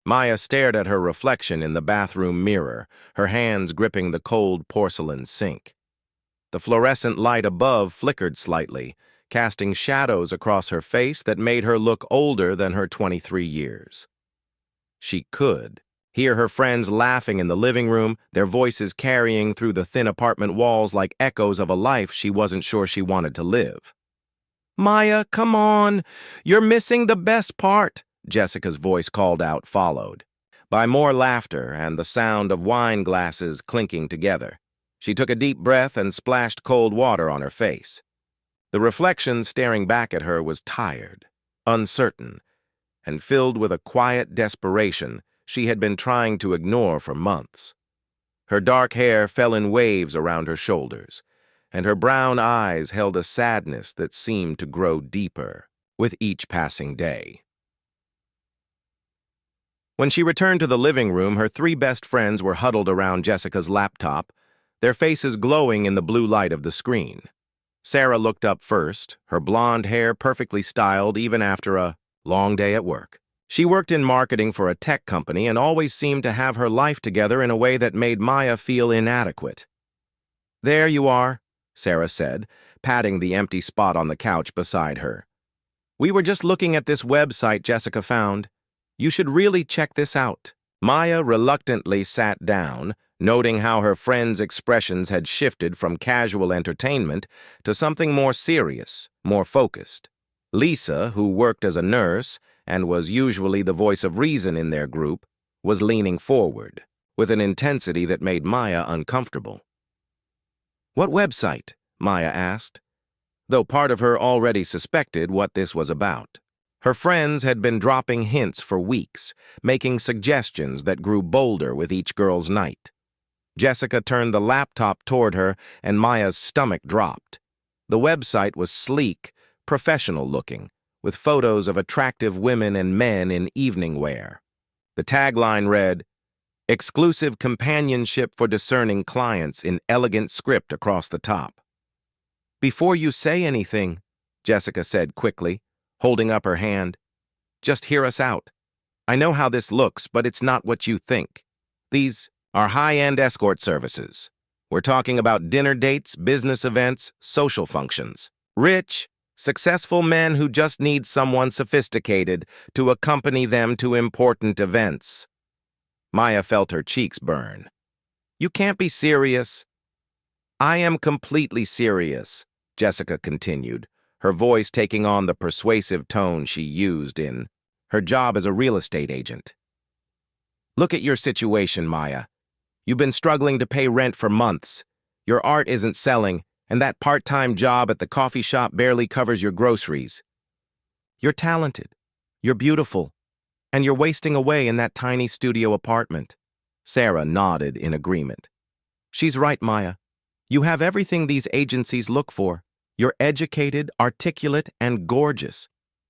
Maya stared at her reflection in the bathroom mirror, her hands gripping the cold porcelain sink. The fluorescent light above flickered slightly, casting shadows across her face that made her look older than her 23 years. She could hear her friends laughing in the living room, their voices carrying through the thin apartment walls like echoes of a life she wasn't sure she wanted to live. "Maya, come on! You're missing the best part," Jessica's voice called out, followed by more laughter and the sound of wine glasses clinking together. She took a deep breath and splashed cold water on her face. The reflection staring back at her was tired, uncertain, and filled with a quiet desperation she had been trying to ignore for months. Her dark hair fell in waves around her shoulders, and her brown eyes held a sadness that seemed to grow deeper with each passing day. When she returned to the living room, her three best friends were huddled around Jessica's laptop, their faces glowing in the blue light of the screen. Sarah looked up first, her blonde hair perfectly styled even after a long day at work. She worked in marketing for a tech company and always seemed to have her life together in a way that made Maya feel inadequate. "There you are," Sarah said, patting the empty spot on the couch beside her. "We were just looking at this website Jessica found. You should really check this out." Maya reluctantly sat down, noting how her friends' expressions had shifted from casual entertainment to something more serious, more focused. Lisa, who worked as a nurse and was usually the voice of reason in their group, was leaning forward, with an intensity that made Maya uncomfortable. "What website?" Maya asked, though part of her already suspected what this was about. Her friends had been dropping hints for weeks, making suggestions that grew bolder with each girl's night. Jessica turned the laptop toward her, and Maya's stomach dropped. The website was sleek, professional-looking, with photos of attractive women and men in evening wear. The tagline read, "Exclusive companionship for discerning clients," in elegant script across the top. "Before you say anything," Jessica said quickly, holding up her hand, "just hear us out. I know how this looks, but it's not what you think. These are high-end escort services. We're talking about dinner dates, business events, social functions. Rich, successful men who just need someone sophisticated to accompany them to important events." Maya felt her cheeks burn. "You can't be serious." "I am completely serious," Jessica continued, her voice taking on the persuasive tone she used in her job as a real estate agent. "Look at your situation, Maya. You've been struggling to pay rent for months. Your art isn't selling, and that part-time job at the coffee shop barely covers your groceries. You're talented, you're beautiful, and you're wasting away in that tiny studio apartment." Sarah nodded in agreement. "She's right, Maya. You have everything these agencies look for. You're educated, articulate, and gorgeous.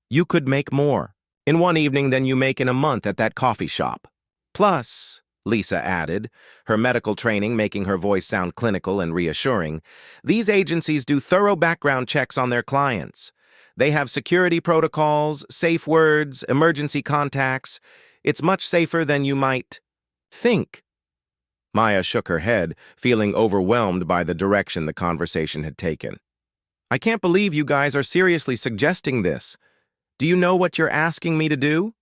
You could make more in one evening than you make in a month at that coffee shop. Plus," Lisa added, her medical training making her voice sound clinical and reassuring, "these agencies do thorough background checks on their clients. They have security protocols, safe words, emergency contacts. It's much safer than you might think." Maya shook her head, feeling overwhelmed by the direction the conversation had taken. "I can't believe you guys are seriously suggesting this. Do you know what you're asking me to do?"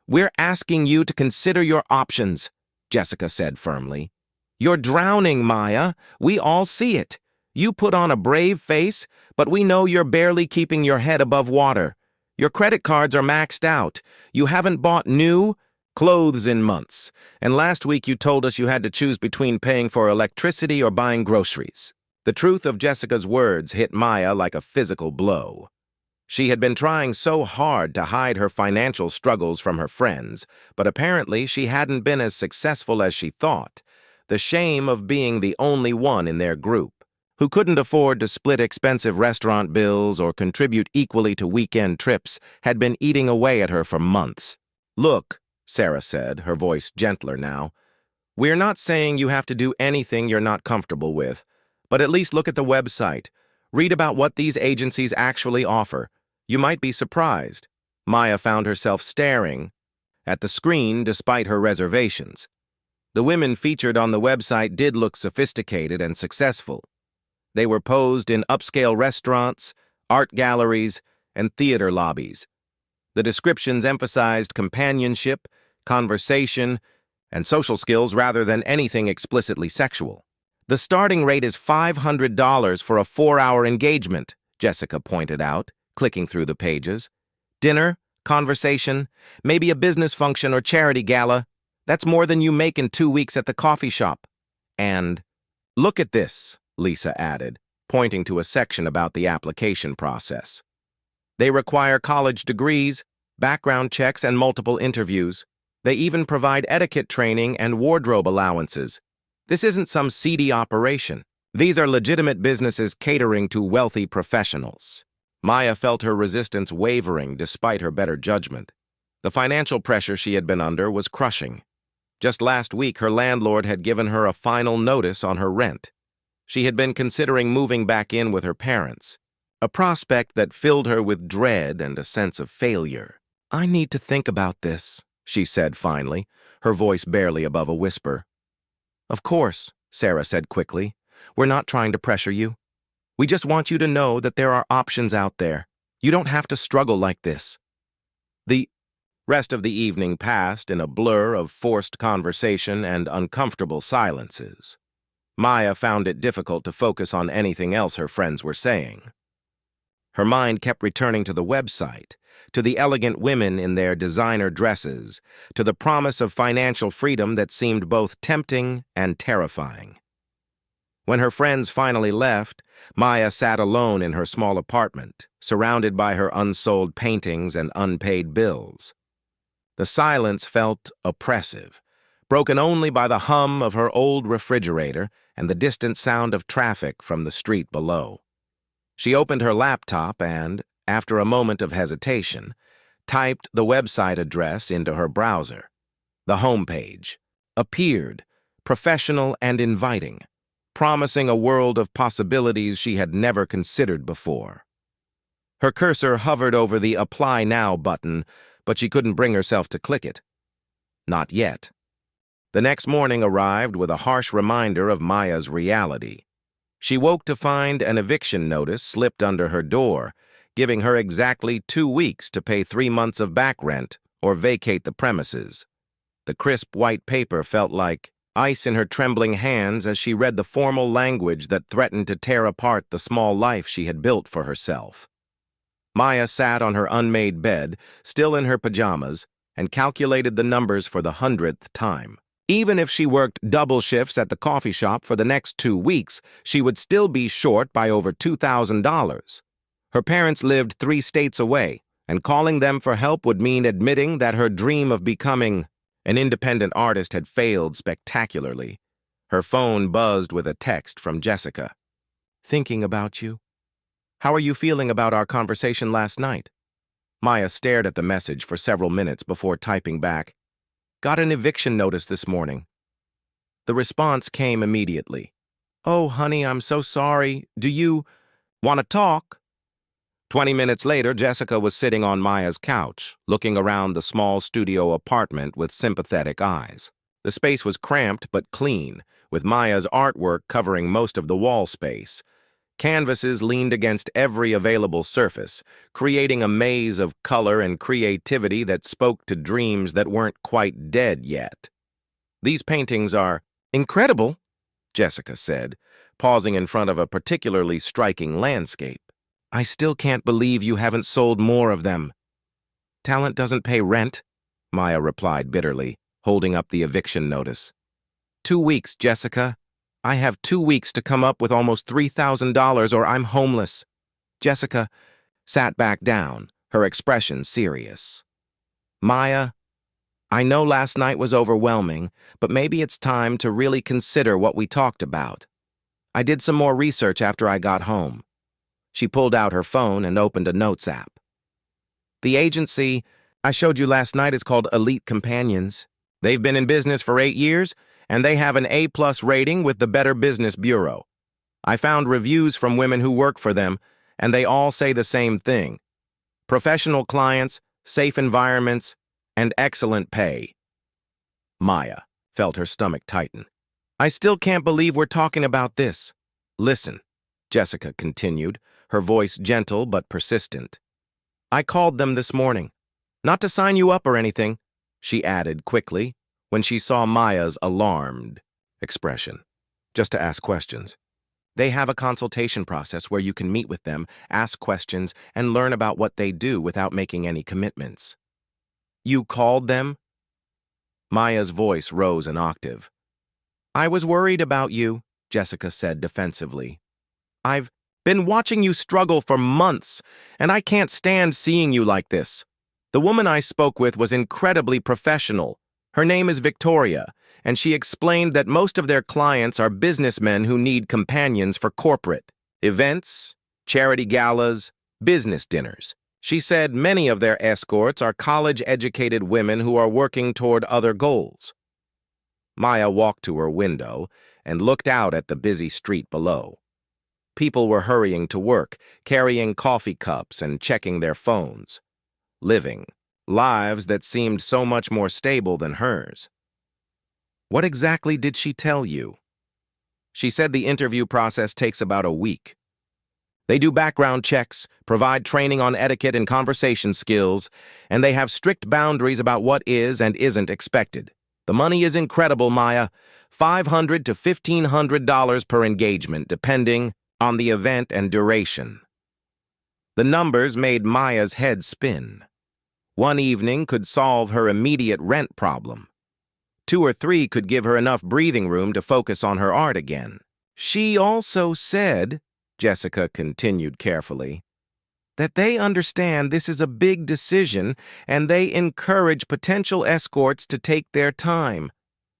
"We're asking you to consider your options," Jessica said firmly. "You're drowning, Maya. We all see it. You put on a brave face, but we know you're barely keeping your head above water. Your credit cards are maxed out. You haven't bought new clothes in months. And last week you told us you had to choose between paying for electricity or buying groceries." The truth of Jessica's words hit Maya like a physical blow. She had been trying so hard to hide her financial struggles from her friends, but apparently she hadn't been as successful as she thought. The shame of being the only one in their group who couldn't afford to split expensive restaurant bills or contribute equally to weekend trips had been eating away at her for months. "Look," Sarah said, her voice gentler now, "we're not saying you have to do anything you're not comfortable with, but at least look at the website. Read about what these agencies actually offer. You might be surprised." Maya found herself staring at the screen despite her reservations. The women featured on the website did look sophisticated and successful. They were posed in upscale restaurants, art galleries, and theater lobbies. The descriptions emphasized companionship, conversation, and social skills rather than anything explicitly sexual. The starting rate is $500 for a 4-hour engagement, Jessica pointed out, clicking through the pages. Dinner, conversation, maybe a business function or charity gala. That's more than you make in 2 weeks at the coffee shop. And, look at this, Lisa added, pointing to a section about the application process. They require college degrees, background checks, and multiple interviews. They even provide etiquette training and wardrobe allowances. This isn't some seedy operation. These are legitimate businesses catering to wealthy professionals. Maya felt her resistance wavering despite her better judgment. The financial pressure she had been under was crushing. Just last week, her landlord had given her a final notice on her rent. She had been considering moving back in with her parents, a prospect that filled her with dread and a sense of failure. "I need to think about this," she said finally, her voice barely above a whisper. "Of course," Sarah said quickly. "We're not trying to pressure you. We just want you to know that there are options out there. You don't have to struggle like this." The rest of the evening passed in a blur of forced conversation and uncomfortable silences. Maya found it difficult to focus on anything else her friends were saying. Her mind kept returning to the website, to the elegant women in their designer dresses, to the promise of financial freedom that seemed both tempting and terrifying. When her friends finally left, Maya sat alone in her small apartment, surrounded by her unsold paintings and unpaid bills. The silence felt oppressive, broken only by the hum of her old refrigerator and the distant sound of traffic from the street below. She opened her laptop and, after a moment of hesitation, typed the website address into her browser. The homepage appeared, professional and inviting, promising a world of possibilities she had never considered before. Her cursor hovered over the Apply Now button, but she couldn't bring herself to click it. Not yet. The next morning arrived with a harsh reminder of Maya's reality. She woke to find an eviction notice slipped under her door, giving her exactly 2 weeks to pay 3 months of back rent or vacate the premises. The crisp white paper felt like ice in her trembling hands as she read the formal language that threatened to tear apart the small life she had built for herself. Maya sat on her unmade bed, still in her pajamas, and calculated the numbers for the 100th time. Even if she worked double shifts at the coffee shop for the next 2 weeks, she would still be short by over $2,000. Her parents lived 3 states away, and calling them for help would mean admitting that her dream of becoming an independent artist had failed spectacularly. Her phone buzzed with a text from Jessica. "Thinking about you. How are you feeling about our conversation last night?" Maya stared at the message for several minutes before typing back, "Got an eviction notice this morning." The response came immediately. "Oh, honey, I'm so sorry. Do you want to talk?" 20 minutes later, Jessica was sitting on Maya's couch, looking around the small studio apartment with sympathetic eyes. The space was cramped but clean, with Maya's artwork covering most of the wall space. Canvases leaned against every available surface, creating a maze of color and creativity that spoke to dreams that weren't quite dead yet. "These paintings are incredible," Jessica said, pausing in front of a particularly striking landscape. "I still can't believe you haven't sold more of them." "Talent doesn't pay rent," Maya replied bitterly, holding up the eviction notice. 2 weeks, Jessica. I have 2 weeks to come up with almost $3,000 or I'm homeless." Jessica sat back down, her expression serious. "Maya, I know last night was overwhelming, but maybe it's time to really consider what we talked about. I did some more research after I got home." She pulled out her phone and opened a notes app. "The agency I showed you last night is called Elite Companions. They've been in business for 8 years, and they have an A+ rating with the Better Business Bureau. I found reviews from women who work for them, and they all say the same thing. Professional clients, safe environments, and excellent pay. Maya felt her stomach tighten. I still can't believe we're talking about this. Listen, Jessica continued, her voice gentle but persistent. I called them this morning. Not to sign you up or anything, she added quickly when she saw Maya's alarmed expression. Just to ask questions. They have a consultation process where you can meet with them, ask questions, and learn about what they do without making any commitments. You called them? Maya's voice rose an octave. I was worried about you, Jessica said defensively. I've been watching you struggle for months, and I can't stand seeing you like this. The woman I spoke with was incredibly professional. Her name is Victoria, and she explained that most of their clients are businessmen who need companions for corporate events, charity galas, business dinners. She said many of their escorts are college-educated women who are working toward other goals. Maya walked to her window and looked out at the busy street below. People were hurrying to work, carrying coffee cups and checking their phones, living lives that seemed so much more stable than hers. What exactly did she tell you? She said the interview process takes about a week. They do background checks, provide training on etiquette and conversation skills, and they have strict boundaries about what is and isn't expected. The money is incredible, Maya. $500 to $1,500 per engagement, depending on the event and duration. The numbers made Maya's head spin. One evening could solve her immediate rent problem. 2 or 3 could give her enough breathing room to focus on her art again. She also said, Jessica continued carefully, that they understand this is a big decision and they encourage potential escorts to take their time.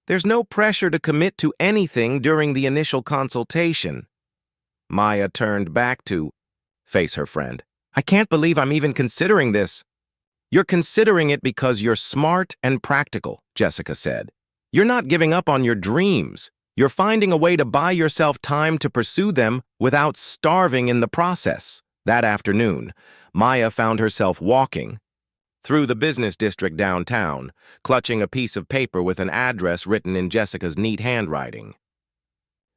There's no pressure to commit to anything during the initial consultation. Maya turned back to face her friend. I can't believe I'm even considering this. You're considering it because you're smart and practical, Jessica said. You're not giving up on your dreams. You're finding a way to buy yourself time to pursue them without starving in the process. That afternoon, Maya found herself walking through the business district downtown, clutching a piece of paper with an address written in Jessica's neat handwriting.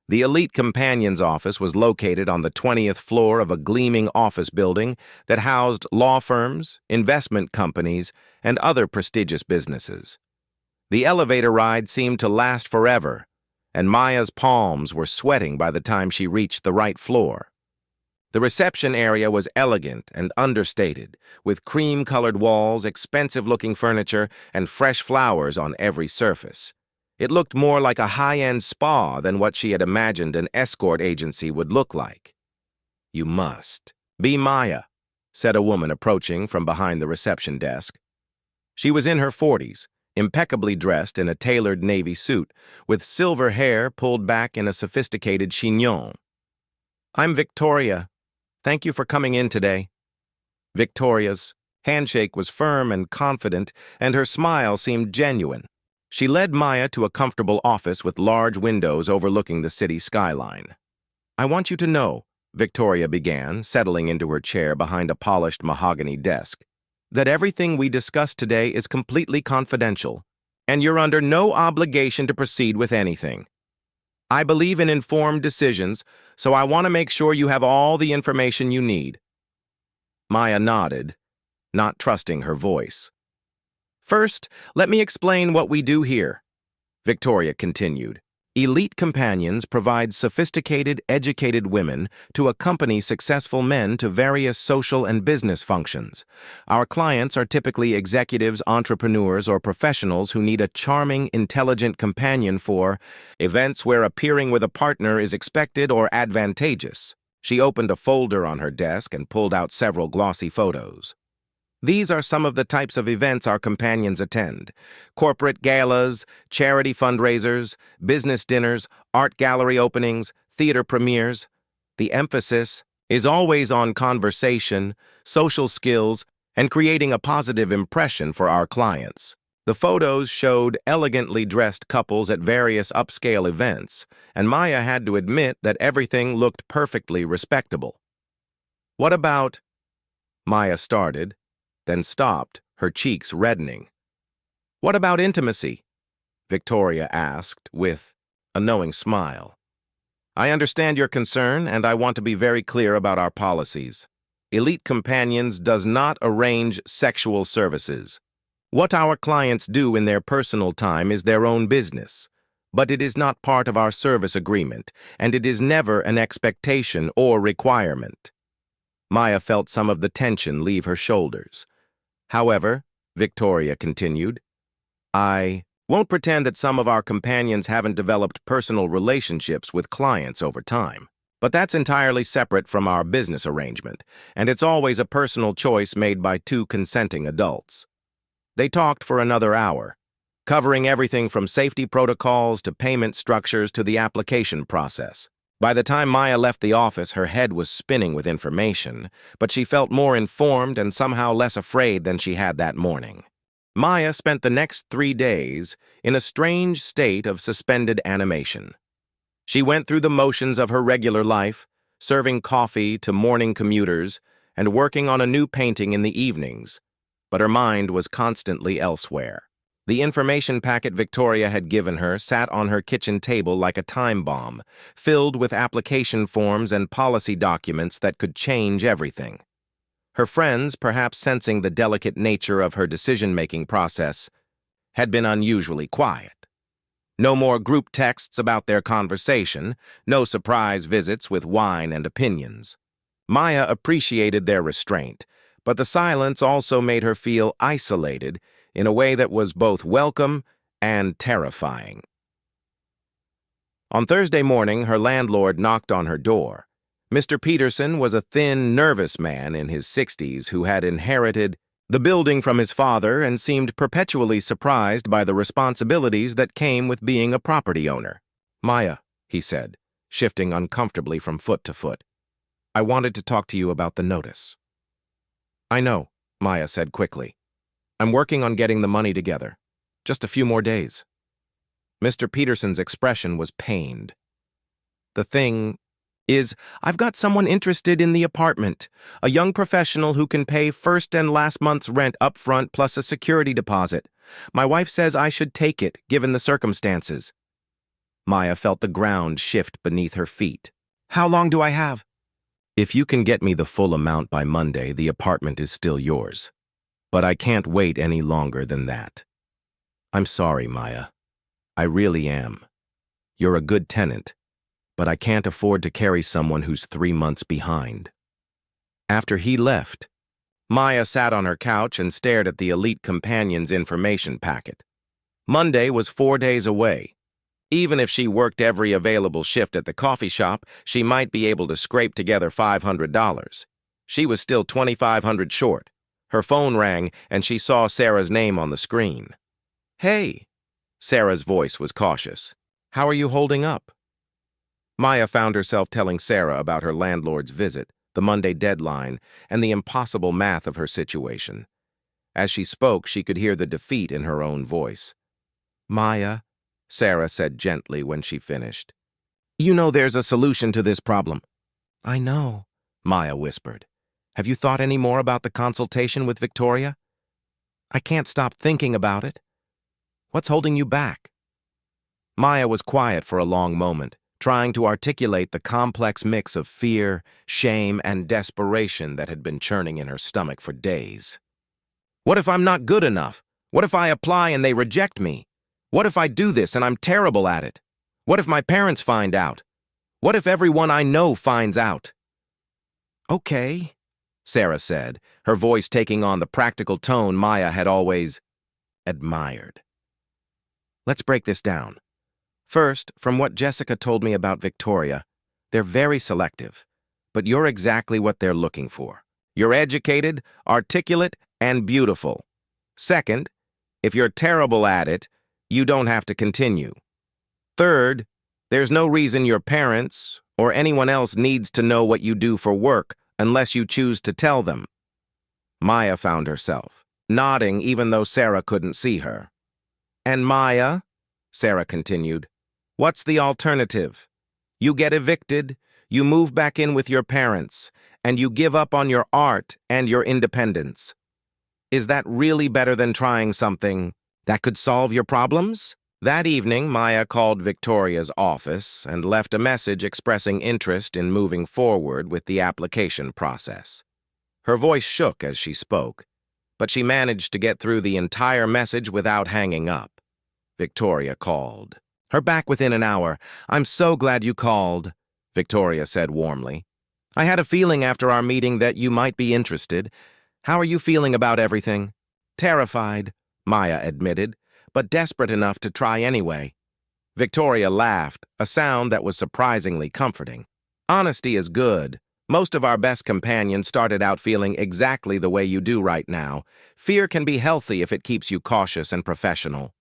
The Elite Companion's office was located on the 20th floor of a gleaming office building that housed law firms, investment companies, and other prestigious businesses. The elevator ride seemed to last forever, and Maya's palms were sweating by the time she reached the right floor. The reception area was elegant and understated, with cream-colored walls, expensive-looking furniture, and fresh flowers on every surface. It looked more like a high-end spa than what she had imagined an escort agency would look like. You must be Maya, said a woman approaching from behind the reception desk. She was in her 40s, impeccably dressed in a tailored navy suit, with silver hair pulled back in a sophisticated chignon. I'm Victoria. Thank you for coming in today. Victoria's handshake was firm and confident, and her smile seemed genuine. She led Maya to a comfortable office with large windows overlooking the city skyline. I want you to know, Victoria began, settling into her chair behind a polished mahogany desk, that everything we discussed today is completely confidential, and you're under no obligation to proceed with anything. I believe in informed decisions, so I want to make sure you have all the information you need. Maya nodded, not trusting her voice. First, let me explain what we do here, Victoria continued. Elite Companions provide sophisticated, educated women to accompany successful men to various social and business functions. Our clients are typically executives, entrepreneurs, or professionals who need a charming, intelligent companion for events where appearing with a partner is expected or advantageous. She opened a folder on her desk and pulled out several glossy photos. These are some of the types of events our companions attend: corporate galas, charity fundraisers, business dinners, art gallery openings, theater premieres. The emphasis is always on conversation, social skills, and creating a positive impression for our clients. The photos showed elegantly dressed couples at various upscale events, and Maya had to admit that everything looked perfectly respectable. What about? Maya started, then stopped, her cheeks reddening. What about intimacy? Victoria asked with a knowing smile. I understand your concern, and I want to be very clear about our policies. Elite Companions does not arrange sexual services. What our clients do in their personal time is their own business, but it is not part of our service agreement, and it is never an expectation or requirement. Maya felt some of the tension leave her shoulders. However, Victoria continued, I won't pretend that some of our companions haven't developed personal relationships with clients over time. But that's entirely separate from our business arrangement, and it's always a personal choice made by two consenting adults. They talked for another hour, covering everything from safety protocols to payment structures to the application process. By the time Maya left the office, her head was spinning with information, but she felt more informed and somehow less afraid than she had that morning. Maya spent the next 3 days in a strange state of suspended animation. She went through the motions of her regular life, serving coffee to morning commuters and working on a new painting in the evenings, but her mind was constantly elsewhere. The information packet Victoria had given her sat on her kitchen table like a time bomb, filled with application forms and policy documents that could change everything. Her friends, perhaps sensing the delicate nature of her decision-making process, had been unusually quiet. No more group texts about their conversation, no surprise visits with wine and opinions. Maya appreciated their restraint, but the silence also made her feel isolated in a way that was both welcome and terrifying. On Thursday morning, her landlord knocked on her door. Mr. Peterson was a thin, nervous man in his 60s who had inherited the building from his father and seemed perpetually surprised by the responsibilities that came with being a property owner. Maya, he said, shifting uncomfortably from foot to foot, I wanted to talk to you about the notice. I know, Maya said quickly. I'm working on getting the money together. Just a few more days. Mr. Peterson's expression was pained. The thing is, I've got someone interested in the apartment, a young professional who can pay first and last month's rent up front plus a security deposit. My wife says I should take it, given the circumstances. Maya felt the ground shift beneath her feet. How long do I have? If you can get me the full amount by Monday, the apartment is still yours. But I can't wait any longer than that. I'm sorry, Maya. I really am. You're a good tenant, but I can't afford to carry someone who's 3 months behind. After he left, Maya sat on her couch and stared at the Elite Companions information packet. Monday was 4 days away. Even if she worked every available shift at the coffee shop, she might be able to scrape together $500. She was still $2,500 short. Her phone rang, and she saw Sarah's name on the screen. Hey, Sarah's voice was cautious. How are you holding up? Maya found herself telling Sarah about her landlord's visit, the Monday deadline, and the impossible math of her situation. As she spoke, she could hear the defeat in her own voice. Maya, Sarah said gently when she finished. You know there's a solution to this problem. I know, Maya whispered. Have you thought any more about the consultation with Victoria? I can't stop thinking about it. What's holding you back? Maya was quiet for a long moment, trying to articulate the complex mix of fear, shame, and desperation that had been churning in her stomach for days. What if I'm not good enough? What if I apply and they reject me? What if I do this and I'm terrible at it? What if my parents find out? What if everyone I know finds out? Okay, Sarah said, her voice taking on the practical tone Maya had always admired. Let's break this down. First, from what Jessica told me about Victoria, they're very selective, but you're exactly what they're looking for. You're educated, articulate, and beautiful. Second, if you're terrible at it, you don't have to continue. Third, there's no reason your parents or anyone else needs to know what you do for work unless you choose to tell them. Maya found herself nodding even though Sarah couldn't see her. And Maya, Sarah continued, what's the alternative? You get evicted, you move back in with your parents, and you give up on your art and your independence. Is that really better than trying something that could solve your problems? That evening, Maya called Victoria's office and left a message expressing interest in moving forward with the application process. Her voice shook as she spoke, but she managed to get through the entire message without hanging up. Victoria called her back within an hour. "I'm so glad you called," Victoria said warmly. "I had a feeling after our meeting that you might be interested. How are you feeling about everything?" "Terrified," Maya admitted, but desperate enough to try anyway. Victoria laughed, a sound that was surprisingly comforting. "Honesty is good. Most of our best companions started out feeling exactly the way you do right now. Fear can be healthy if it keeps you cautious and professional."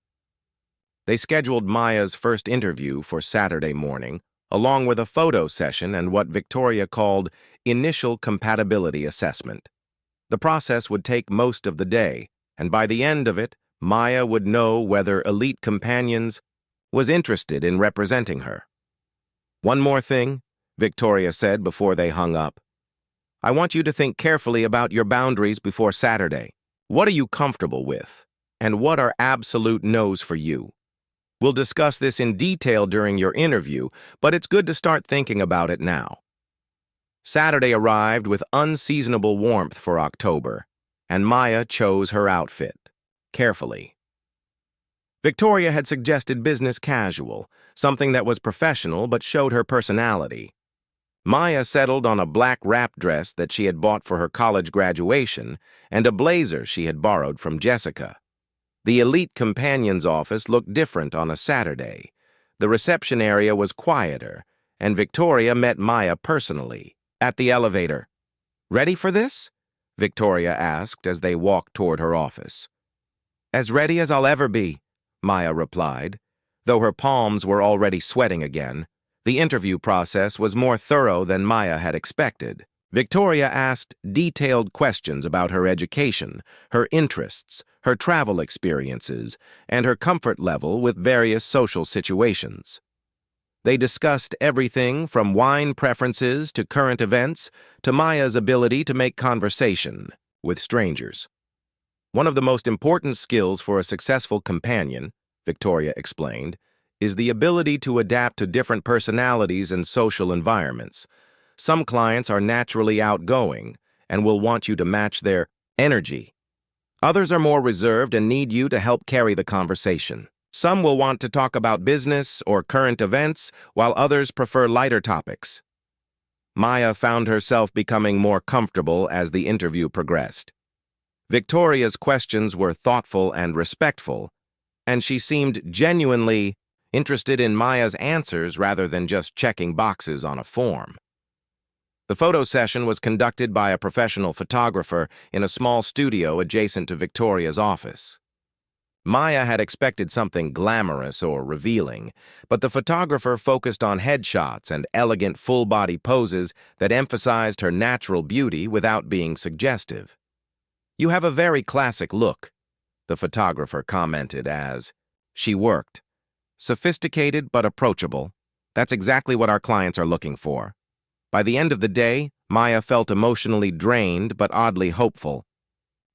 They scheduled Maya's first interview for Saturday morning, along with a photo session and what Victoria called initial compatibility assessment. The process would take most of the day, and by the end of it, Maya would know whether Elite Companions was interested in representing her. "One more thing," Victoria said before they hung up. "I want you to think carefully about your boundaries before Saturday. What are you comfortable with, and what are absolute no's for you? We'll discuss this in detail during your interview, but it's good to start thinking about it now." Saturday arrived with unseasonable warmth for October, and Maya chose her outfit carefully. Victoria had suggested business casual, something that was professional but showed her personality. Maya settled on a black wrap dress that she had bought for her college graduation and a blazer she had borrowed from Jessica. The Elite Companion's office looked different on a Saturday. The reception area was quieter, and Victoria met Maya personally at the elevator. "Ready for this?" Victoria asked as they walked toward her office. "As ready as I'll ever be," Maya replied, though her palms were already sweating again. The interview process was more thorough than Maya had expected. Victoria asked detailed questions about her education, her interests, her travel experiences, and her comfort level with various social situations. They discussed everything from wine preferences to current events to Maya's ability to make conversation with strangers. "One of the most important skills for a successful companion," Victoria explained, "is the ability to adapt to different personalities and social environments. Some clients are naturally outgoing and will want you to match their energy. Others are more reserved and need you to help carry the conversation. Some will want to talk about business or current events, while others prefer lighter topics." Maya found herself becoming more comfortable as the interview progressed. Victoria's questions were thoughtful and respectful, and she seemed genuinely interested in Maya's answers rather than just checking boxes on a form. The photo session was conducted by a professional photographer in a small studio adjacent to Victoria's office. Maya had expected something glamorous or revealing, but the photographer focused on headshots and elegant full-body poses that emphasized her natural beauty without being suggestive. "You have a very classic look," the photographer commented as she worked. "Sophisticated but approachable. That's exactly what our clients are looking for." By the end of the day, Maya felt emotionally drained but oddly hopeful.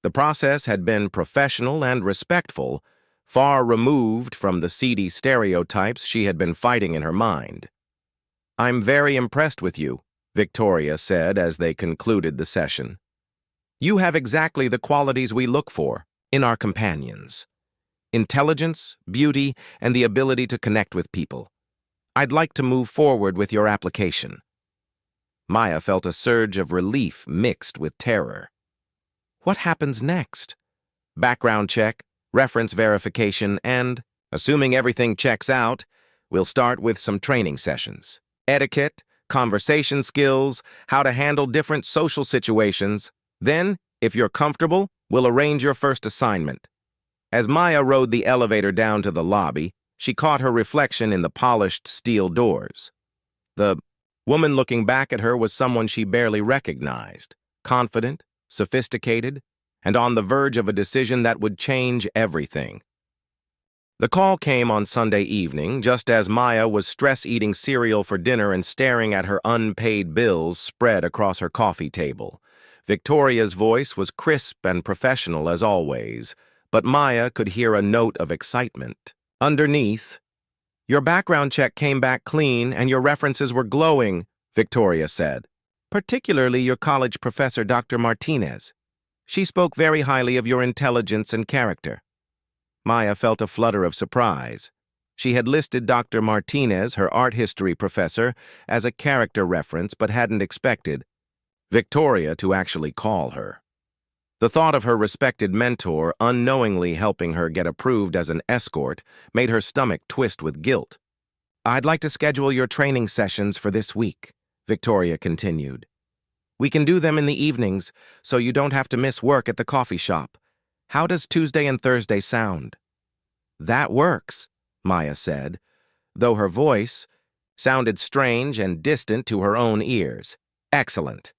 The process had been professional and respectful, far removed from the seedy stereotypes she had been fighting in her mind. "I'm very impressed with you," Victoria said as they concluded the session. "You have exactly the qualities we look for in our companions: intelligence, beauty, and the ability to connect with people. I'd like to move forward with your application." Maya felt a surge of relief mixed with terror. What happens next? Background check, reference verification, and, assuming everything checks out, we'll start with some training sessions. Etiquette, conversation skills, how to handle different social situations. Then, if you're comfortable, we'll arrange your first assignment. As Maya rode the elevator down to the lobby, she caught her reflection in the polished steel doors. The woman looking back at her was someone she barely recognized, confident, sophisticated, and on the verge of a decision that would change everything. The call came on Sunday evening, just as Maya was stress-eating cereal for dinner and staring at her unpaid bills spread across her coffee table. Victoria's voice was crisp and professional as always, but Maya could hear a note of excitement. Underneath, "Your background check came back clean and your references were glowing," Victoria said. "Particularly your college professor, Dr. Martinez. She spoke very highly of your intelligence and character." Maya felt a flutter of surprise. She had listed Dr. Martinez, her art history professor, as a character reference, but hadn't expected Victoria to actually call her. The thought of her respected mentor unknowingly helping her get approved as an escort made her stomach twist with guilt. "I'd like to schedule your training sessions for this week," Victoria continued. "We can do them in the evenings, so you don't have to miss work at the coffee shop. How does Tuesday and Thursday sound?" "That works," Maya said, though her voice sounded strange and distant to her own ears. "Excellent.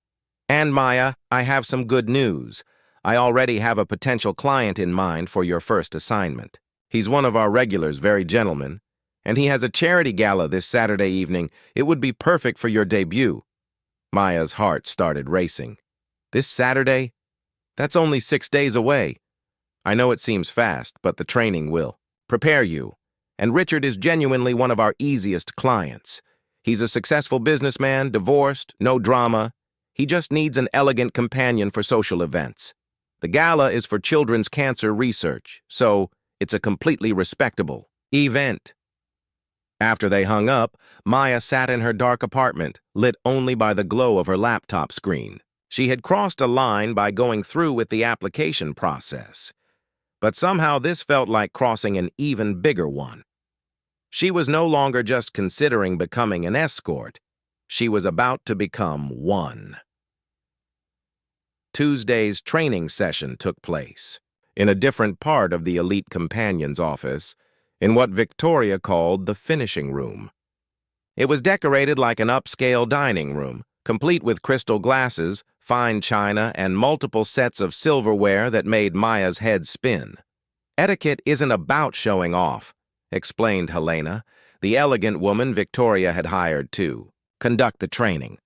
And Maya, I have some good news. I already have a potential client in mind for your first assignment. He's one of our regulars, very gentleman, and he has a charity gala this Saturday evening. It would be perfect for your debut." Maya's heart started racing. "This Saturday? That's only 6 days away. I know it seems fast, but the training will prepare you. And Richard is genuinely one of our easiest clients. He's a successful businessman, divorced, no drama. He just needs an elegant companion for social events. The gala is for children's cancer research, so it's a completely respectable event." After they hung up, Maya sat in her dark apartment, lit only by the glow of her laptop screen. She had crossed a line by going through with the application process, but somehow this felt like crossing an even bigger one. She was no longer just considering becoming an escort. She was about to become one. Tuesday's training session took place in a different part of the elite companion's office, in what Victoria called the finishing room. It was decorated like an upscale dining room, complete with crystal glasses, fine china, and multiple sets of silverware that made Maya's head spin. "Etiquette isn't about showing off," explained Helena, the elegant woman Victoria had hired to conduct the training.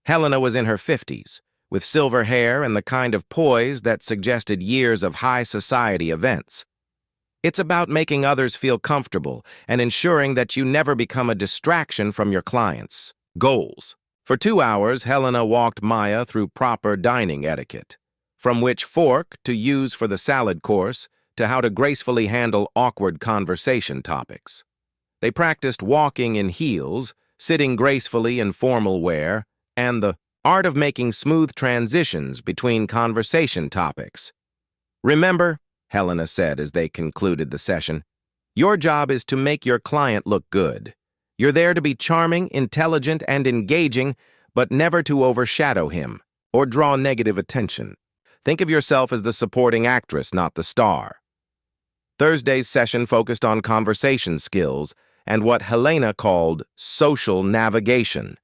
Helena was in her 50s, with silver hair and the kind of poise that suggested years of high society events. "It's about making others feel comfortable and ensuring that you never become a distraction from your clients' goals." For 2 hours, Helena walked Maya through proper dining etiquette, from which fork to use for the salad course to how to gracefully handle awkward conversation topics. They practiced walking in heels, sitting gracefully in formal wear, and the art of making smooth transitions between conversation topics. "Remember," Helena said as they concluded the session, "your job is to make your client look good. You're there to be charming, intelligent, and engaging, but never to overshadow him or draw negative attention. Think of yourself as the supporting actress, not the star." Thursday's session focused on conversation skills and what Helena called social navigation.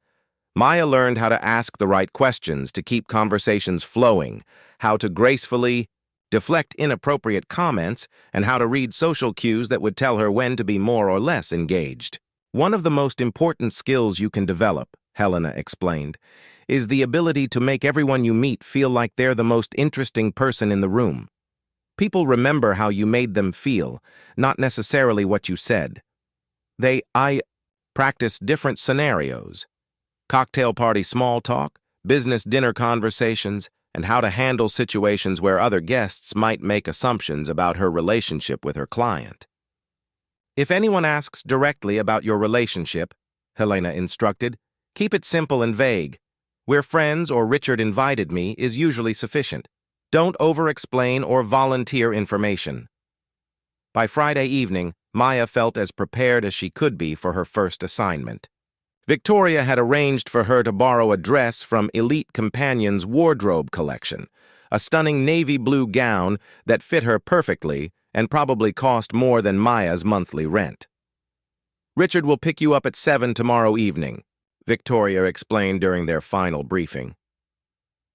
Maya learned how to ask the right questions to keep conversations flowing, how to gracefully deflect inappropriate comments, and how to read social cues that would tell her when to be more or less engaged. "One of the most important skills you can develop," Helena explained, "is the ability to make everyone you meet feel like they're the most interesting person in the room. People remember how you made them feel, not necessarily what you said. I practiced different scenarios: cocktail party small talk, business dinner conversations, and how to handle situations where other guests might make assumptions about her relationship with her client. If anyone asks directly about your relationship, Helena instructed, keep it simple and vague. We're friends or Richard invited me is usually sufficient. Don't over-explain or volunteer information. By Friday evening, Maya felt as prepared as she could be for her first assignment. Victoria had arranged for her to borrow a dress from Elite Companion's wardrobe collection, a stunning navy blue gown that fit her perfectly and probably cost more than Maya's monthly rent. Richard will pick you up at 7 tomorrow evening, Victoria explained during their final briefing.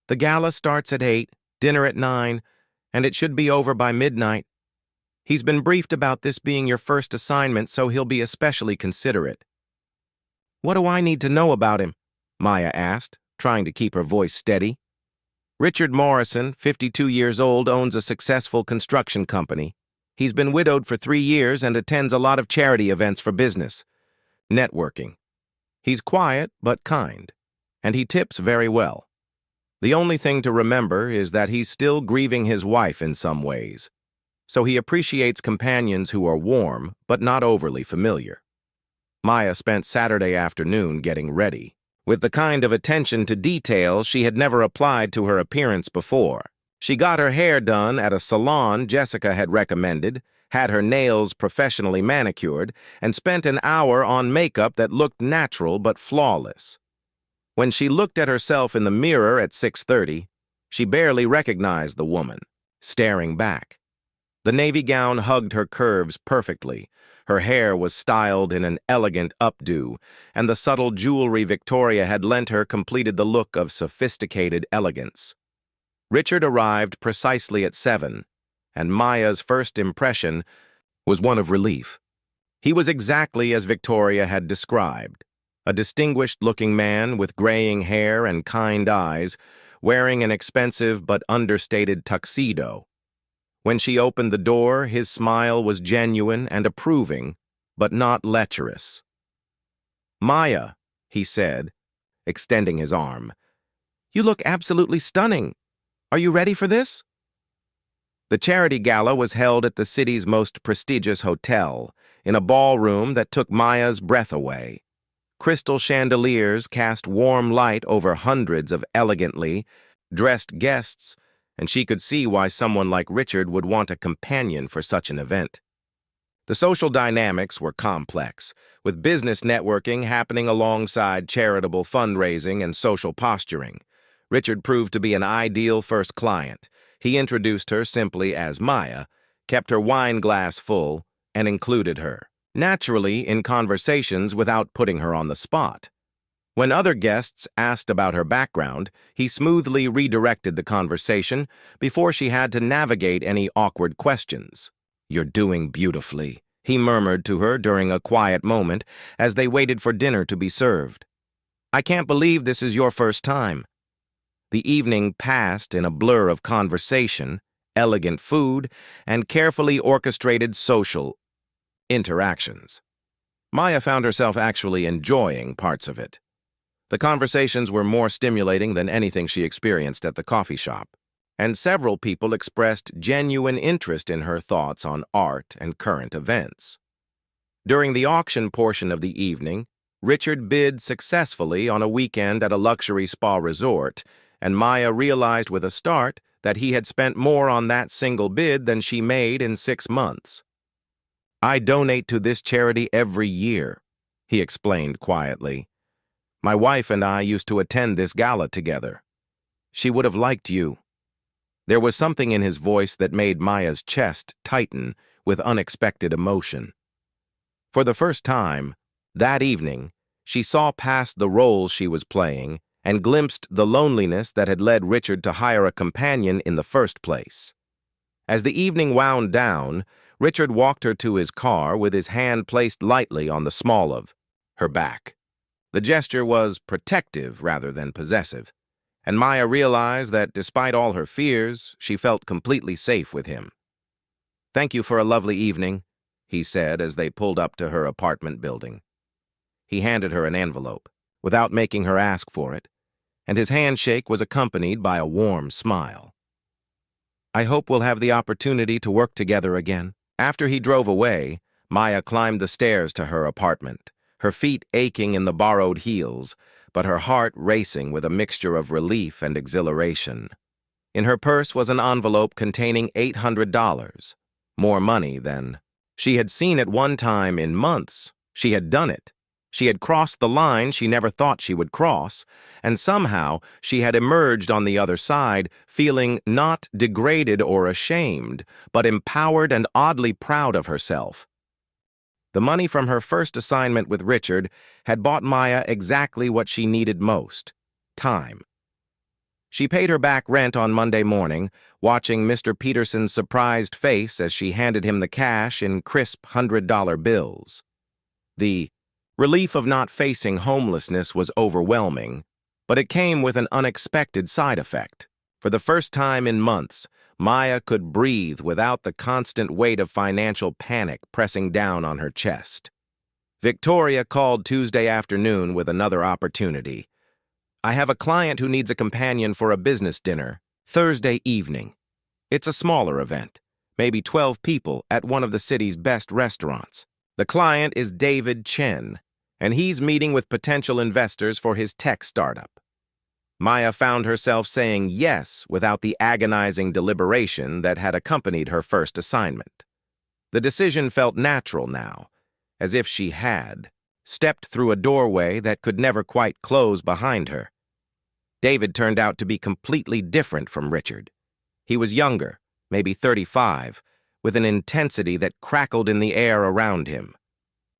The gala starts at 8, dinner at 9, and it should be over by midnight. He's been briefed about this being your first assignment, so he'll be especially considerate. What do I need to know about him? Maya asked, trying to keep her voice steady. Richard Morrison, 52 years old, owns a successful construction company. He's been widowed for 3 years and attends a lot of charity events for business. Networking. He's quiet but kind, and he tips very well. The only thing to remember is that he's still grieving his wife in some ways, so he appreciates companions who are warm but not overly familiar. Maya spent Saturday afternoon getting ready, with the kind of attention to detail she had never applied to her appearance before. She got her hair done at a salon Jessica had recommended, had her nails professionally manicured, and spent an hour on makeup that looked natural but flawless. When she looked at herself in the mirror at 6:30, she barely recognized the woman, staring back. The navy gown hugged her curves perfectly. Her hair was styled in an elegant updo, and the subtle jewelry Victoria had lent her completed the look of sophisticated elegance. Richard arrived precisely at 7, and Maya's first impression was one of relief. He was exactly as Victoria had described, a distinguished-looking man with graying hair and kind eyes, wearing an expensive but understated tuxedo. When she opened the door, his smile was genuine and approving, but not lecherous. "Maya," he said, extending his arm, "you look absolutely stunning. Are you ready for this?" The charity gala was held at the city's most prestigious hotel, in a ballroom that took Maya's breath away. Crystal chandeliers cast warm light over hundreds of elegantly dressed guests, and she could see why someone like Richard would want a companion for such an event. The social dynamics were complex, with business networking happening alongside charitable fundraising and social posturing. Richard proved to be an ideal first client. He introduced her simply as Maya, kept her wine glass full, and included her, naturally, in conversations without putting her on the spot. When other guests asked about her background, he smoothly redirected the conversation before she had to navigate any awkward questions. "You're doing beautifully," he murmured to her during a quiet moment as they waited for dinner to be served. "I can't believe this is your first time." The evening passed in a blur of conversation, elegant food, and carefully orchestrated social interactions. Maya found herself actually enjoying parts of it. The conversations were more stimulating than anything she experienced at the coffee shop, and several people expressed genuine interest in her thoughts on art and current events. During the auction portion of the evening, Richard bid successfully on a weekend at a luxury spa resort, and Maya realized with a start that he had spent more on that single bid than she made in 6 months. "I donate to this charity every year," he explained quietly. "My wife and I used to attend this gala together. She would have liked you." There was something in his voice that made Maya's chest tighten with unexpected emotion. For the first time, that evening, she saw past the role she was playing and glimpsed the loneliness that had led Richard to hire a companion in the first place. As the evening wound down, Richard walked her to his car with his hand placed lightly on the small of her back. The gesture was protective rather than possessive, and Maya realized that despite all her fears, she felt completely safe with him. "Thank you for a lovely evening," he said as they pulled up to her apartment building. He handed her an envelope, without making her ask for it, and his handshake was accompanied by a warm smile. "I hope we'll have the opportunity to work together again." After he drove away, Maya climbed the stairs to her apartment, her feet aching in the borrowed heels, but her heart racing with a mixture of relief and exhilaration. In her purse was an envelope containing $800, more money than she had seen at one time in months. She had done it. She had crossed the line she never thought she would cross, and somehow she had emerged on the other side feeling not degraded or ashamed, but empowered and oddly proud of herself. The money from her first assignment with Richard had bought Maya exactly what she needed most: time. She paid her back rent on Monday morning, watching Mr. Peterson's surprised face as she handed him the cash in crisp $100 bills. The relief of not facing homelessness was overwhelming, but it came with an unexpected side effect. For the first time in months, Maya could breathe without the constant weight of financial panic pressing down on her chest. Victoria called Tuesday afternoon with another opportunity. "I have a client who needs a companion for a business dinner, Thursday evening. It's a smaller event, maybe 12 people at one of the city's best restaurants. The client is David Chen, and he's meeting with potential investors for his tech startup." Maya found herself saying yes without the agonizing deliberation that had accompanied her first assignment. The decision felt natural now, as if she had stepped through a doorway that could never quite close behind her. David turned out to be completely different from Richard. He was younger, maybe 35, with an intensity that crackled in the air around him.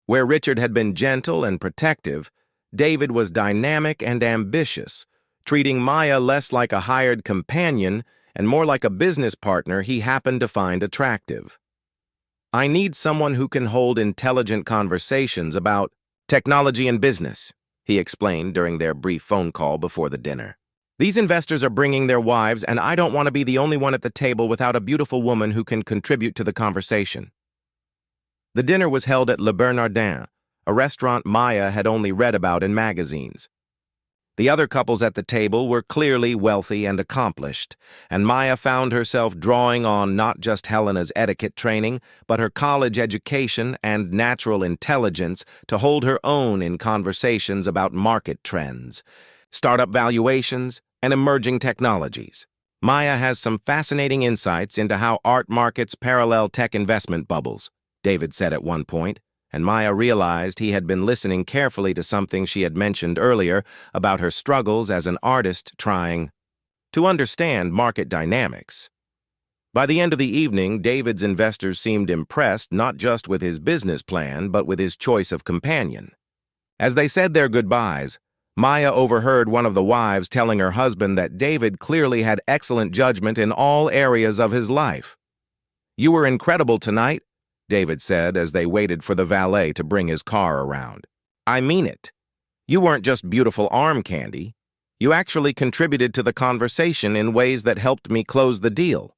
Where Richard had been gentle and protective, David was dynamic and ambitious, treating Maya less like a hired companion and more like a business partner he happened to find attractive. "I need someone who can hold intelligent conversations about technology and business," he explained during their brief phone call before the dinner. "These investors are bringing their wives, and I don't want to be the only one at the table without a beautiful woman who can contribute to the conversation." The dinner was held at Le Bernardin, a restaurant Maya had only read about in magazines. The other couples at the table were clearly wealthy and accomplished, and Maya found herself drawing on not just Helena's etiquette training, but her college education and natural intelligence to hold her own in conversations about market trends, startup valuations, and emerging technologies. "Maya has some fascinating insights into how art markets parallel tech investment bubbles," David said at one point, and Maya realized he had been listening carefully to something she had mentioned earlier about her struggles as an artist trying to understand market dynamics. By the end of the evening, David's investors seemed impressed not just with his business plan, but with his choice of companion. As they said their goodbyes, Maya overheard one of the wives telling her husband that David clearly had excellent judgment in all areas of his life. "You were incredible tonight," David said as they waited for the valet to bring his car around. "I mean it. You weren't just beautiful arm candy. You actually contributed to the conversation in ways that helped me close the deal."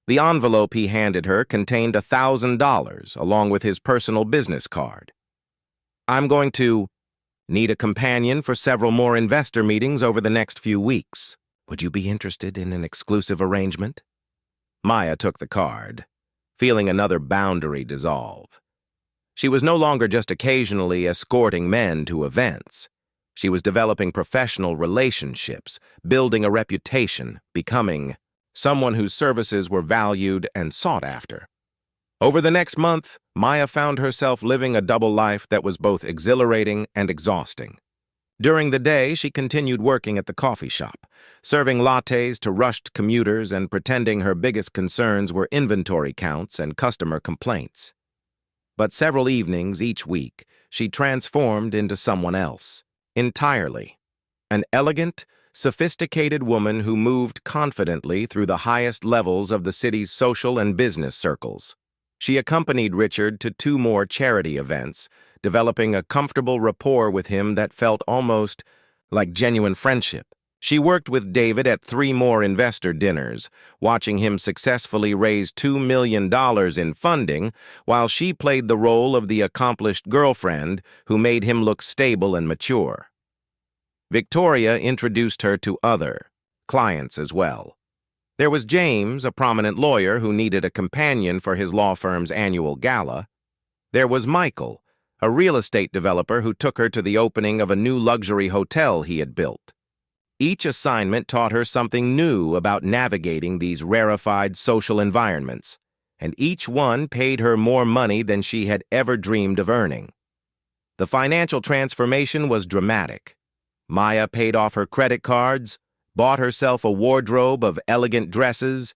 The envelope he handed her contained $1,000 along with his personal business card. "I'm going to need a companion for several more investor meetings over the next few weeks. Would you be interested in an exclusive arrangement?" Maya took the card, feeling another boundary dissolve. She was no longer just occasionally escorting men to events. She was developing professional relationships, building a reputation, becoming someone whose services were valued and sought after. Over the next month, Maya found herself living a double life that was both exhilarating and exhausting. During the day, she continued working at the coffee shop, serving lattes to rushed commuters and pretending her biggest concerns were inventory counts and customer complaints. But several evenings each week, she transformed into someone else, entirely. An elegant, sophisticated woman who moved confidently through the highest levels of the city's social and business circles. She accompanied Richard to 2 more charity events, developing a comfortable rapport with him that felt almost like genuine friendship. She worked with David at 3 more investor dinners, watching him successfully raise $2 million in funding, while she played the role of the accomplished girlfriend who made him look stable and mature. Victoria introduced her to other clients as well. There was James, a prominent lawyer who needed a companion for his law firm's annual gala. There was Michael, a real estate developer who took her to the opening of a new luxury hotel he had built. Each assignment taught her something new about navigating these rarefied social environments, and each one paid her more money than she had ever dreamed of earning. The financial transformation was dramatic. Maya paid off her credit cards, bought herself a wardrobe of elegant dresses.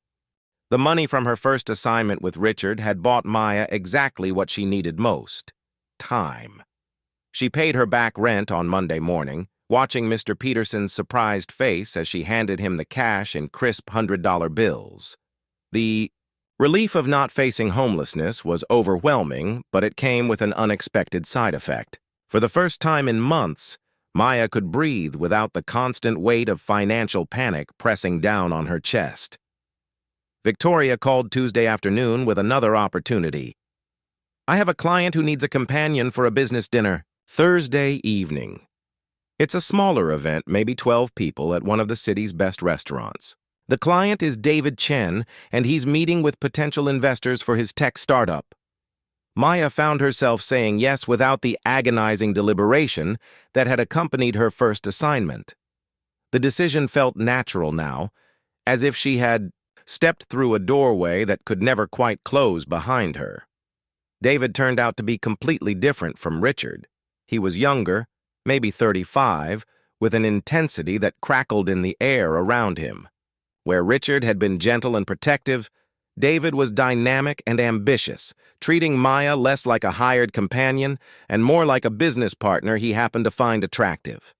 The money from her first assignment with Richard had bought Maya exactly what she needed most: time. She paid her back rent on Monday morning, watching Mr. Peterson's surprised face as she handed him the cash in crisp $100 bills. The relief of not facing homelessness was overwhelming, but it came with an unexpected side effect. For the first time in months, Maya could breathe without the constant weight of financial panic pressing down on her chest. Victoria called Tuesday afternoon with another opportunity. "I have a client who needs a companion for a business dinner." Thursday evening. It's a smaller event, maybe 12 people, at one of the city's best restaurants. The client is David Chen, and he's meeting with potential investors for his tech startup. Maya found herself saying yes without the agonizing deliberation that had accompanied her first assignment. The decision felt natural now, as if she had stepped through a doorway that could never quite close behind her. David turned out to be completely different from Richard. He was younger, maybe 35, with an intensity that crackled in the air around him. Where Richard had been gentle and protective, David was dynamic and ambitious, treating Maya less like a hired companion and more like a business partner he happened to find attractive.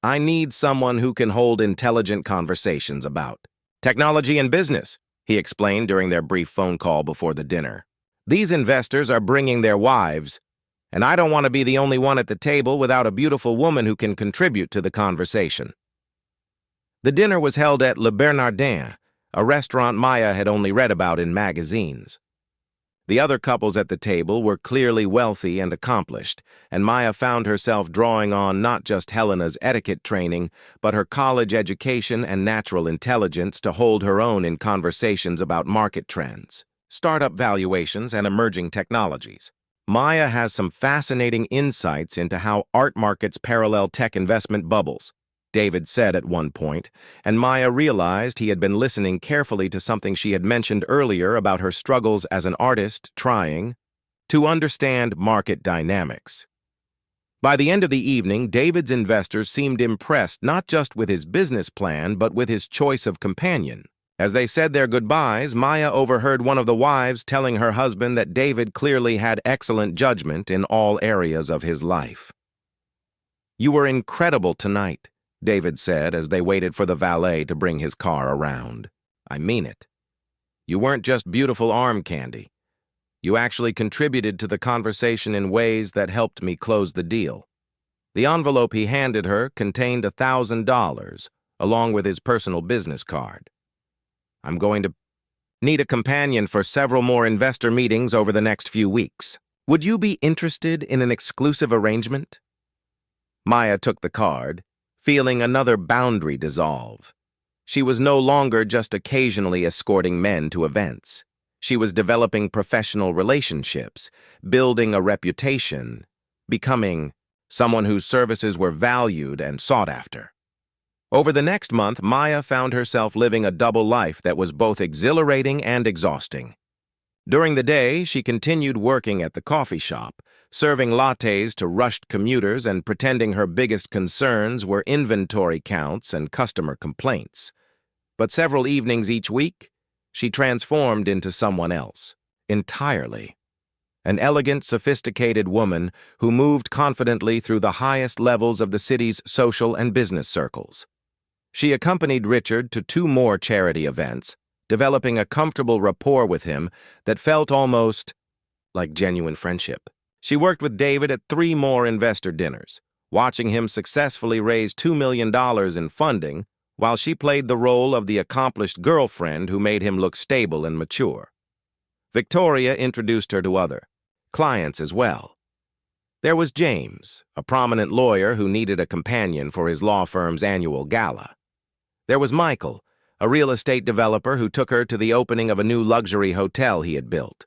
"I need someone who can hold intelligent conversations about technology and business," he explained during their brief phone call before the dinner. "These investors are bringing their wives, and I don't want to be the only one at the table without a beautiful woman who can contribute to the conversation." The dinner was held at Le Bernardin, a restaurant Maya had only read about in magazines. The other couples at the table were clearly wealthy and accomplished, and Maya found herself drawing on not just Helena's etiquette training, but her college education and natural intelligence to hold her own in conversations about market trends, startup valuations, and emerging technologies. Maya has some fascinating insights into how art markets parallel tech investment bubbles, David said at one point, and Maya realized he had been listening carefully to something she had mentioned earlier about her struggles as an artist trying to understand market dynamics. By the end of the evening, David's investors seemed impressed not just with his business plan, but with his choice of companion. As they said their goodbyes, Maya overheard one of the wives telling her husband that David clearly had excellent judgment in all areas of his life. "You were incredible tonight," David said as they waited for the valet to bring his car around. "I mean it. You weren't just beautiful arm candy. You actually contributed to the conversation in ways that helped me close the deal." The envelope he handed her contained $1,000, along with his personal business card. "I'm going to need a companion for several more investor meetings over the next few weeks. Would you be interested in an exclusive arrangement?" Maya took the card, feeling another boundary dissolve. She was no longer just occasionally escorting men to events. She was developing professional relationships, building a reputation, becoming someone whose services were valued and sought after. Over the next month, Maya found herself living a double life that was both exhilarating and exhausting. During the day, she continued working at the coffee shop, serving lattes to rushed commuters and pretending her biggest concerns were inventory counts and customer complaints. But several evenings each week, she transformed into someone else, entirely. An elegant, sophisticated woman who moved confidently through the highest levels of the city's social and business circles. She accompanied Richard to 2 more charity events, developing a comfortable rapport with him that felt almost like genuine friendship. She worked with David at 3 more investor dinners, watching him successfully raise $2 million in funding, while she played the role of the accomplished girlfriend who made him look stable and mature. Victoria introduced her to other clients as well. There was James, a prominent lawyer who needed a companion for his law firm's annual gala. There was Michael, a real estate developer who took her to the opening of a new luxury hotel he had built.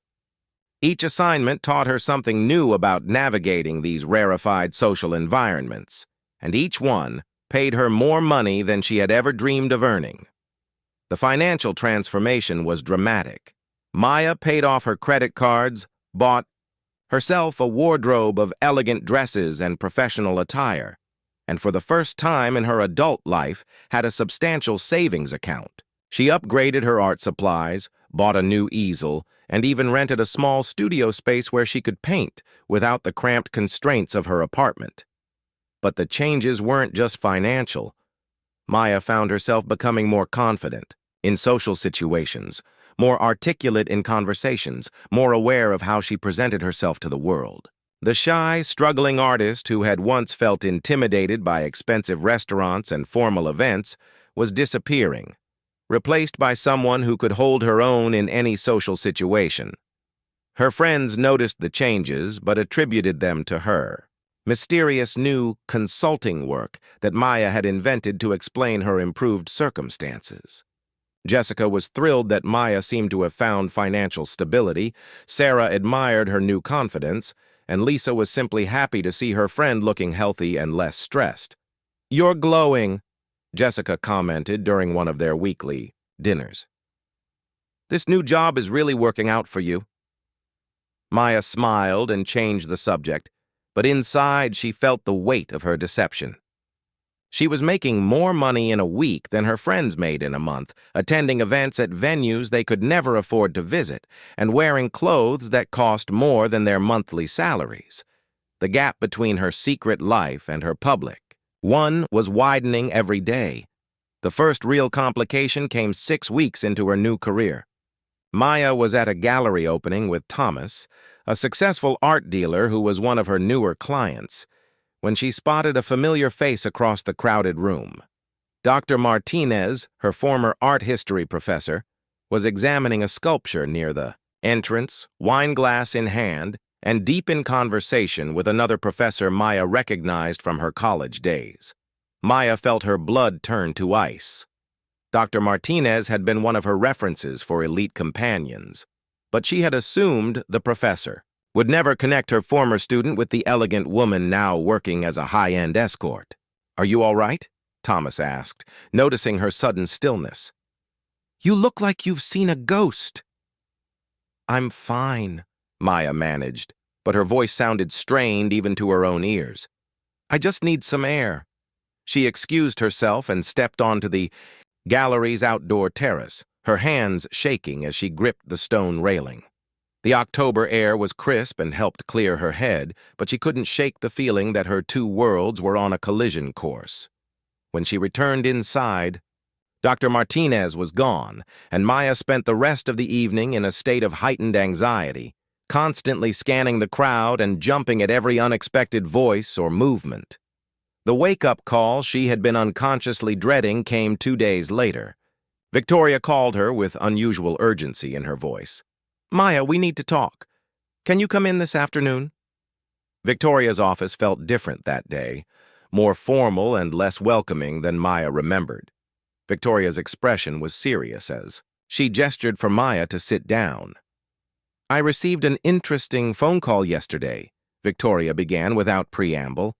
Each assignment taught her something new about navigating these rarefied social environments, and each one paid her more money than she had ever dreamed of earning. The financial transformation was dramatic. Maya paid off her credit cards, bought herself a wardrobe of elegant dresses and professional attire, and for the first time in her adult life had a substantial savings account. She upgraded her art supplies, bought a new easel, and even rented a small studio space where she could paint without the cramped constraints of her apartment. But the changes weren't just financial. Maya found herself becoming more confident in social situations, more articulate in conversations, more aware of how she presented herself to the world. The shy, struggling artist who had once felt intimidated by expensive restaurants and formal events was disappearing, replaced by someone who could hold her own in any social situation. Her friends noticed the changes but attributed them to her. Mysterious new consulting work that Maya had invented to explain her improved circumstances. Jessica was thrilled that Maya seemed to have found financial stability, Sarah admired her new confidence, and Lisa was simply happy to see her friend looking healthy and less stressed. "You're glowing," Jessica commented during one of their weekly dinners. "This new job is really working out for you." Maya smiled and changed the subject, but inside she felt the weight of her deception. She was making more money in a week than her friends made in a month, attending events at venues they could never afford to visit, and wearing clothes that cost more than their monthly salaries. The gap between her secret life and her public one was widening every day. The first real complication came 6 weeks into her new career. Maya was at a gallery opening with Thomas, a successful art dealer who was one of her newer clients, when she spotted a familiar face across the crowded room. Dr. Martinez, her former art history professor, was examining a sculpture near the entrance, wine glass in hand, and deep in conversation with another professor Maya recognized from her college days. Maya felt her blood turn to ice. Dr. Martinez had been one of her references for elite companions, but she had assumed the professor would never connect her former student with the elegant woman now working as a high-end escort. "Are you all right?" Thomas asked, noticing her sudden stillness. "You look like you've seen a ghost." "I'm fine," Maya managed, but her voice sounded strained even to her own ears. "I just need some air." She excused herself and stepped onto the gallery's outdoor terrace, her hands shaking as she gripped the stone railing. The October air was crisp and helped clear her head, but she couldn't shake the feeling that her two worlds were on a collision course. When she returned inside, Dr. Martinez was gone, and Maya spent the rest of the evening in a state of heightened anxiety, constantly scanning the crowd and jumping at every unexpected voice or movement. The wake-up call she had been unconsciously dreading came 2 days later. Victoria called her with unusual urgency in her voice. "Maya, we need to talk. Can you come in this afternoon?" Victoria's office felt different that day, more formal and less welcoming than Maya remembered. Victoria's expression was serious as she gestured for Maya to sit down. "I received an interesting phone call yesterday," Victoria began without preamble.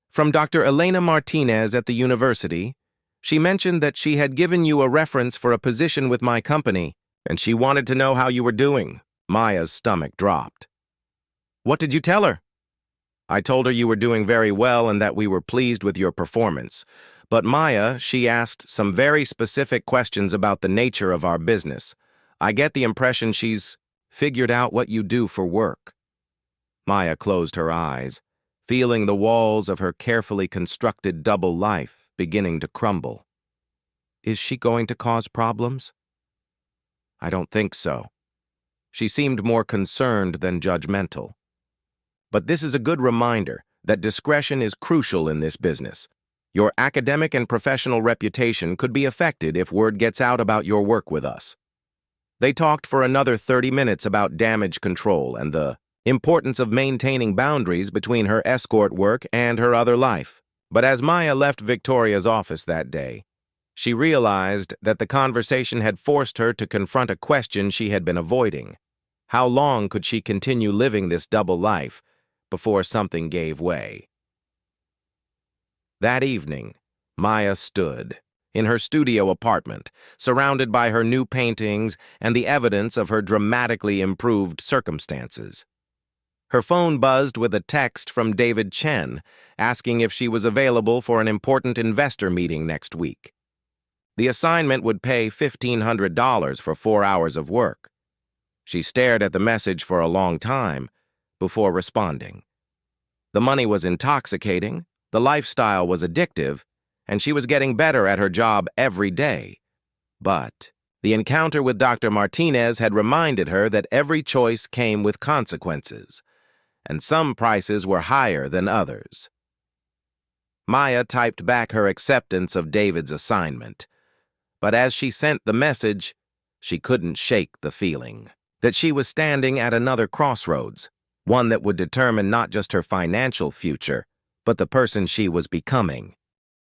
"From Dr. Elena Martinez at the university. She mentioned that she had given you a reference for a position with my company, and she wanted to know how you were doing." Maya's stomach dropped. "What did you tell her?" "I told her you were doing very well and that we were pleased with your performance. But Maya, she asked some very specific questions about the nature of our business. I get the impression she's figured out what you do for work." Maya closed her eyes, feeling the walls of her carefully constructed double life beginning to crumble. "Is she going to cause problems?" "I don't think so." She seemed more concerned than judgmental. "But this is a good reminder that discretion is crucial in this business. Your academic and professional reputation could be affected if word gets out about your work with us." They talked for another 30 minutes about damage control and the importance of maintaining boundaries between her escort work and her other life. But as Maya left Victoria's office that day, she realized that the conversation had forced her to confront a question she had been avoiding. How long could she continue living this double life before something gave way? That evening, Maya stood in her studio apartment, surrounded by her new paintings and the evidence of her dramatically improved circumstances. Her phone buzzed with a text from David Chen, asking if she was available for an important investor meeting next week. The assignment would pay $1,500 for 4 hours of work. She stared at the message for a long time before responding. The money was intoxicating, the lifestyle was addictive, and she was getting better at her job every day. But the encounter with Dr. Martinez had reminded her that every choice came with consequences, and some prices were higher than others. Maya typed back her acceptance of David's assignment, but as she sent the message, she couldn't shake the feeling that she was standing at another crossroads, one that would determine not just her financial future, but the person she was becoming.